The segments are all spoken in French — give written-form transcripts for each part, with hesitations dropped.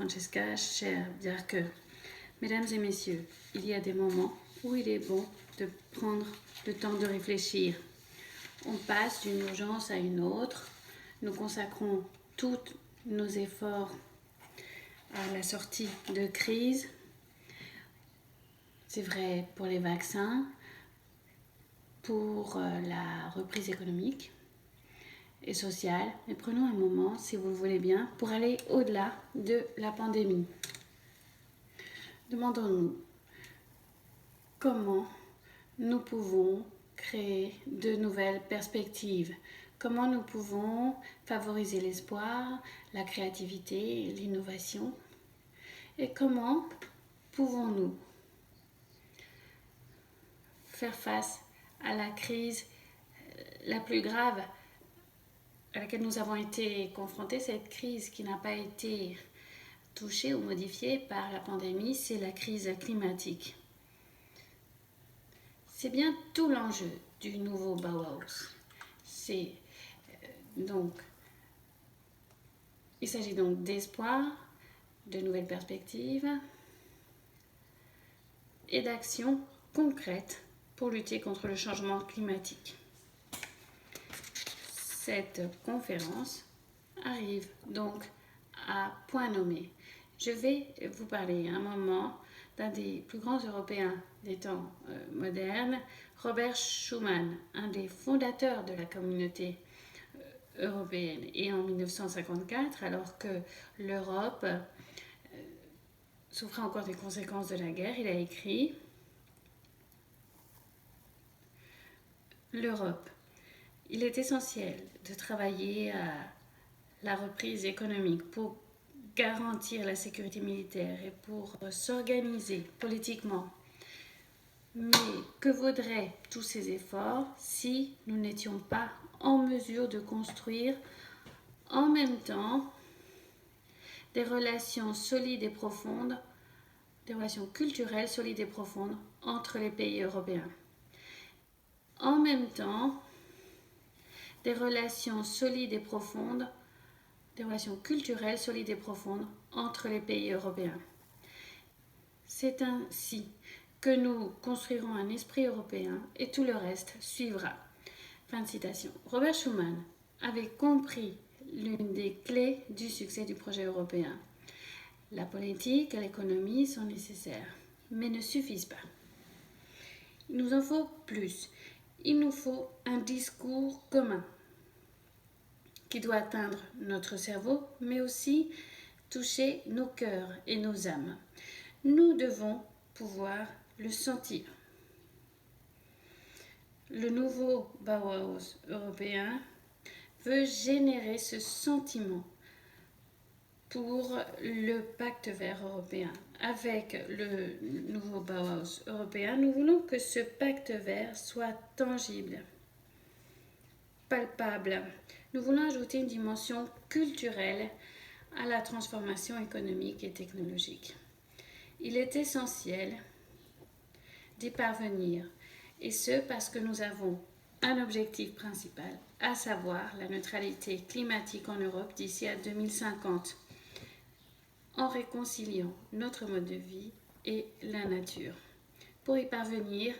Francesca Scherbiarke. Mesdames et messieurs, il y a des moments où il est bon de prendre le temps de réfléchir. On passe d'une urgence à une autre. Nous consacrons tous nos efforts à la sortie de crise. C'est vrai pour les vaccins, pour la reprise économique et sociale. Mais prenons un moment, si vous le voulez bien, pour aller au-delà de la pandémie. Demandons-nous comment nous pouvons créer de nouvelles perspectives, comment nous pouvons favoriser l'espoir, la créativité, l'innovation, et comment pouvons-nous faire face à la crise la plus grave à laquelle nous avons été confrontés, cette crise qui n'a pas été touchée ou modifiée par la pandémie, c'est la crise climatique. C'est bien tout l'enjeu du nouveau Bauhaus. Il s'agit donc d'espoir, de nouvelles perspectives et d'actions concrètes pour lutter contre le changement climatique. Cette conférence arrive donc à point nommé. Je vais vous parler un moment d'un des plus grands Européens des temps modernes, Robert Schuman, un des fondateurs de la communauté européenne. Et en 1954, alors que l'Europe souffrait encore des conséquences de la guerre, il a écrit « L'Europe, il est essentiel de travailler à la reprise économique pour garantir la sécurité militaire et pour s'organiser politiquement. Mais que vaudraient tous ces efforts si nous n'étions pas en mesure de construire en même temps des relations solides et profondes, des relations culturelles solides et profondes entre les pays européens. En même temps, des relations solides et profondes, des relations culturelles solides et profondes entre les pays européens. C'est ainsi que nous construirons un esprit européen et tout le reste suivra. » Fin de citation. Robert Schuman avait compris l'une des clés du succès du projet européen. La politique et l'économie sont nécessaires, mais ne suffisent pas. Il nous en faut plus. Il nous faut un discours commun qui doit atteindre notre cerveau, mais aussi toucher nos cœurs et nos âmes. Nous devons pouvoir le sentir. Le nouveau Bauhaus européen veut générer ce sentiment pour le pacte vert européen. Avec le nouveau Bauhaus européen, nous voulons que ce pacte vert soit tangible, palpable. Nous voulons ajouter une dimension culturelle à la transformation économique et technologique. Il est essentiel d'y parvenir, et ce parce que nous avons un objectif principal, à savoir la neutralité climatique en Europe d'ici à 2050, en réconciliant notre mode de vie et la nature. Pour y parvenir,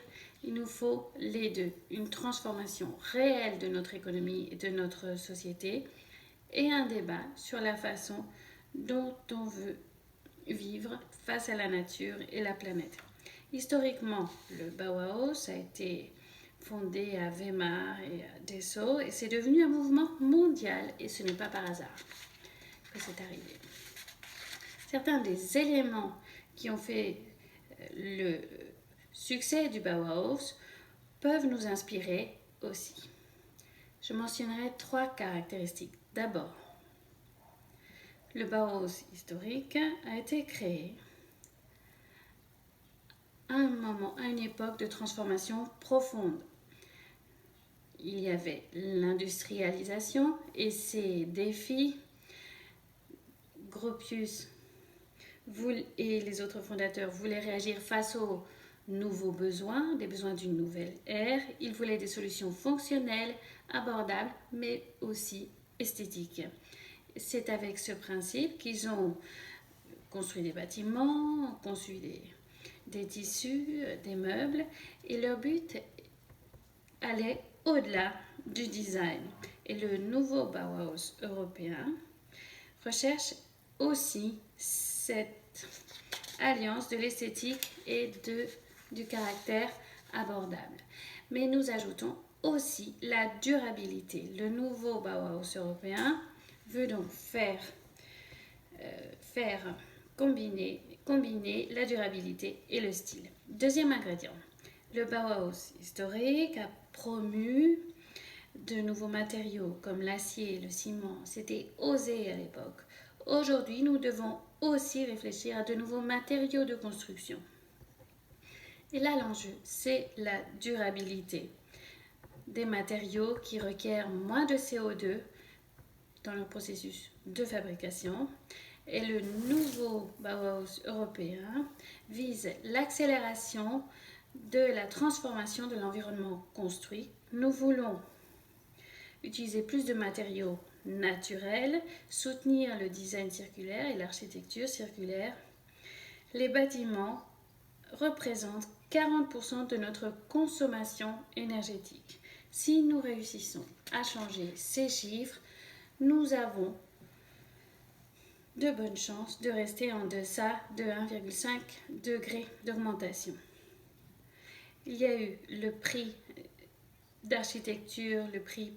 il nous faut les deux, une transformation réelle de notre économie et de notre société et un débat sur la façon dont on veut vivre face à la nature et la planète. Historiquement, le Bauhaus a été fondé à Weimar et à Dessau et c'est devenu un mouvement mondial et ce n'est pas par hasard que c'est arrivé. Certains des éléments qui ont fait le succès du Bauhaus peuvent nous inspirer aussi. Je mentionnerai 3 caractéristiques. D'abord, le Bauhaus historique a été créé à une époque de transformation profonde. Il y avait l'industrialisation et ses défis. Gropius et les autres fondateurs voulaient réagir face aux nouveaux besoins, des besoins d'une nouvelle ère. Ils voulaient des solutions fonctionnelles, abordables, mais aussi esthétiques. C'est avec ce principe qu'ils ont construit des bâtiments, construit des tissus, des meubles, et leur but allait au-delà du design. Et le nouveau Bauhaus européen recherche aussi cette alliance de l'esthétique et du caractère abordable. Mais nous ajoutons aussi la durabilité. Le nouveau Bauhaus européen veut donc combiner la durabilité et le style. Deuxième ingrédient, le Bauhaus historique a promu de nouveaux matériaux comme l'acier, le ciment. C'était osé à l'époque. Aujourd'hui, nous devons aussi réfléchir à de nouveaux matériaux de construction. Et là, l'enjeu, c'est la durabilité des matériaux qui requièrent moins de CO2 dans le processus de fabrication. Et le nouveau Bauhaus européen vise l'accélération de la transformation de l'environnement construit. Nous voulons utiliser plus de matériaux naturels, soutenir le design circulaire et l'architecture circulaire. Les bâtiments représentent 40% de notre consommation énergétique. Si nous réussissons à changer ces chiffres, nous avons de bonnes chances de rester en deçà de 1,5 degré d'augmentation. Il y a eu le prix d'architecture, le prix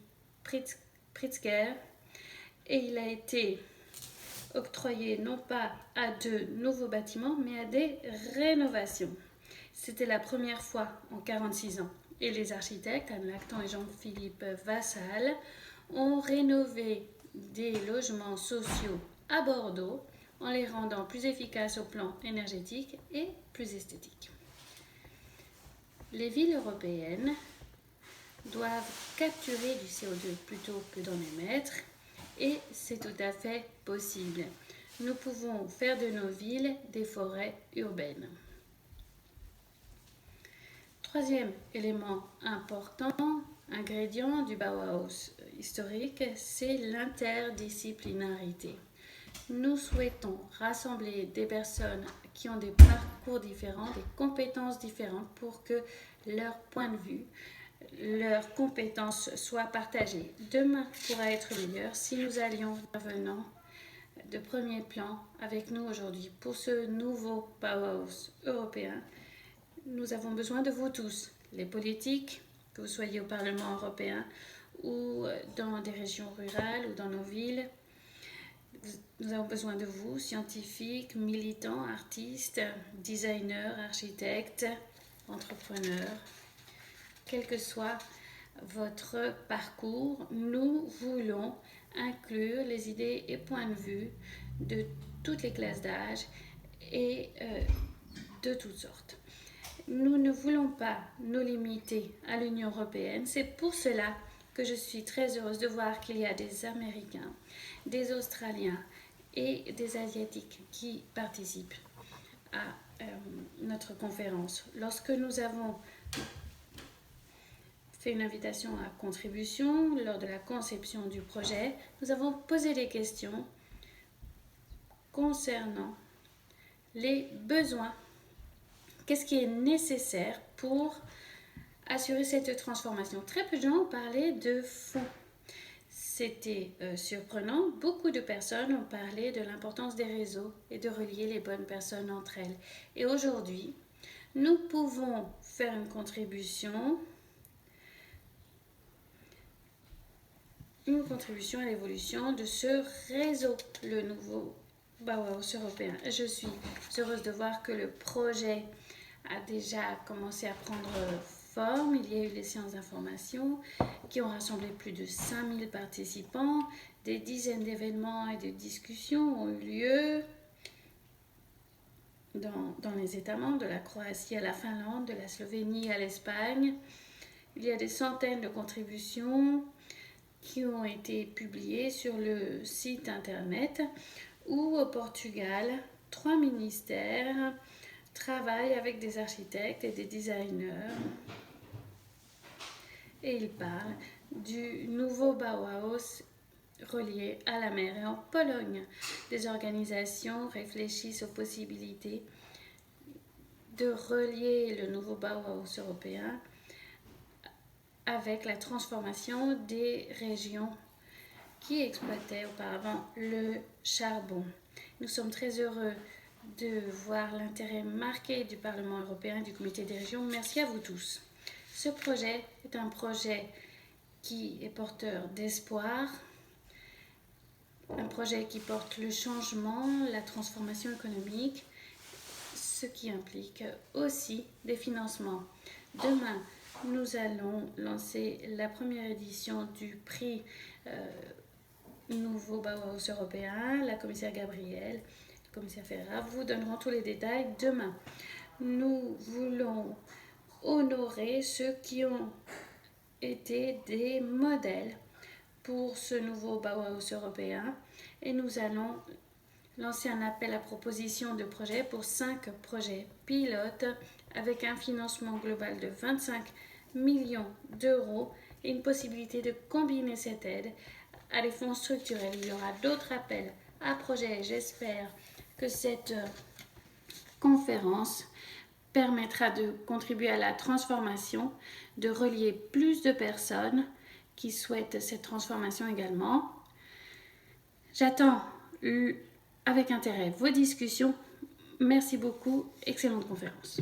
Pritzker, et il a été octroyé non pas à de nouveaux bâtiments, mais à des rénovations. C'était la première fois en 46 ans. Et les architectes, Anne Lacton et Jean-Philippe Vassal, ont rénové des logements sociaux à Bordeaux en les rendant plus efficaces au plan énergétique et plus esthétiques. Les villes européennes doivent capturer du CO2 plutôt que d'en émettre, et c'est tout à fait possible. Nous pouvons faire de nos villes des forêts urbaines. Troisième élément important, ingrédient du Bauhaus historique, c'est l'interdisciplinarité. Nous souhaitons rassembler des personnes qui ont des parcours différents, des compétences différentes pour que leur point de vue, leurs compétences soient partagées. Demain pourra être meilleur si nous allions venant de premier plan avec nous aujourd'hui. Pour ce nouveau Bauhaus européen, nous avons besoin de vous tous, les politiques, que vous soyez au Parlement européen ou dans des régions rurales ou dans nos villes. Nous avons besoin de vous, scientifiques, militants, artistes, designers, architectes, entrepreneurs. Quel que soit votre parcours, nous voulons inclure les idées et points de vue de toutes les classes d'âge et de toutes sortes. Nous ne voulons pas nous limiter à l'Union européenne. C'est pour cela que je suis très heureuse de voir qu'il y a des Américains, des Australiens et des Asiatiques qui participent à notre conférence. Lorsque nous avons fait une invitation à contribution lors de la conception du projet, nous avons posé des questions concernant les besoins. Qu'est-ce qui est nécessaire pour assurer cette transformation? Très peu de gens ont parlé de fonds. C'était surprenant. Beaucoup de personnes ont parlé de l'importance des réseaux et de relier les bonnes personnes entre elles. Et aujourd'hui, nous pouvons faire une contribution à l'évolution de ce réseau, le nouveau Bauhaus européen. Je suis heureuse de voir que le projet a déjà commencé à prendre forme. Il y a eu les séances d'information qui ont rassemblé plus de 5000 participants. Des dizaines d'événements et de discussions ont eu lieu dans les États membres, de la Croatie à la Finlande, de la Slovénie à l'Espagne. Il y a des centaines de contributions qui ont été publiées sur le site internet, où au Portugal, 3 ministères travaillent avec des architectes et des designers, et ils parlent du nouveau Bauhaus reliés à la mer. Et en Pologne, des organisations réfléchissent aux possibilités de relier le nouveau Bauhaus européen avec la transformation des régions qui exploitaient auparavant le charbon. Nous sommes très heureux de voir l'intérêt marqué du Parlement européen et du Comité des régions. Merci à vous tous. Ce projet est un projet qui est porteur d'espoir, un projet qui porte le changement, la transformation économique, ce qui implique aussi des financements. Demain, nous allons lancer la première édition du prix Nouveau Bauhaus européen. La commissaire Gabriel, le commissaire Ferreira vous donneront tous les détails demain. Nous voulons honorer ceux qui ont été des modèles pour ce nouveau Bauhaus européen et nous allons lancer un appel à proposition de projets pour 5 projets pilotes avec un financement global de 25 millions d'euros et une possibilité de combiner cette aide à des fonds structurels. Il y aura d'autres appels à projets. J'espère que cette conférence permettra de contribuer à la transformation, de relier plus de personnes qui souhaitent cette transformation également. J'attends avec intérêt vos discussions. Merci beaucoup. Excellente conférence.